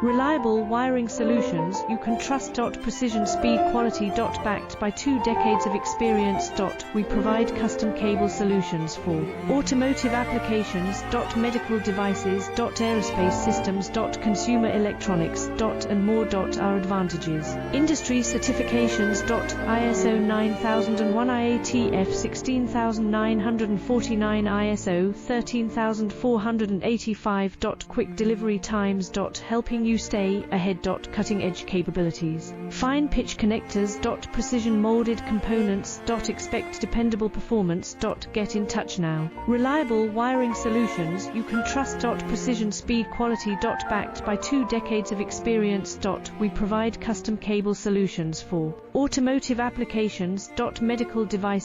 Reliable wiring solutions you can trust. Precision, speed, quality. Backed by 2 decades of experience. We provide custom cable solutions for automotive applications. Medical devices. Aerospace systems. Consumer electronics. And more. Our advantages: industry certifications. ISO 9001, IATF 16949, ISO 13485. Quick delivery times. Helping you stay ahead. Cutting edge capabilities. Fine pitch connectors. Precision molded components. Expect dependable performance. Get in touch now. Reliable wiring solutions you can trust. Precision, speed, quality. Backed by 2 decades of experience. We provide custom cable solutions for automotive applications. Medical devices.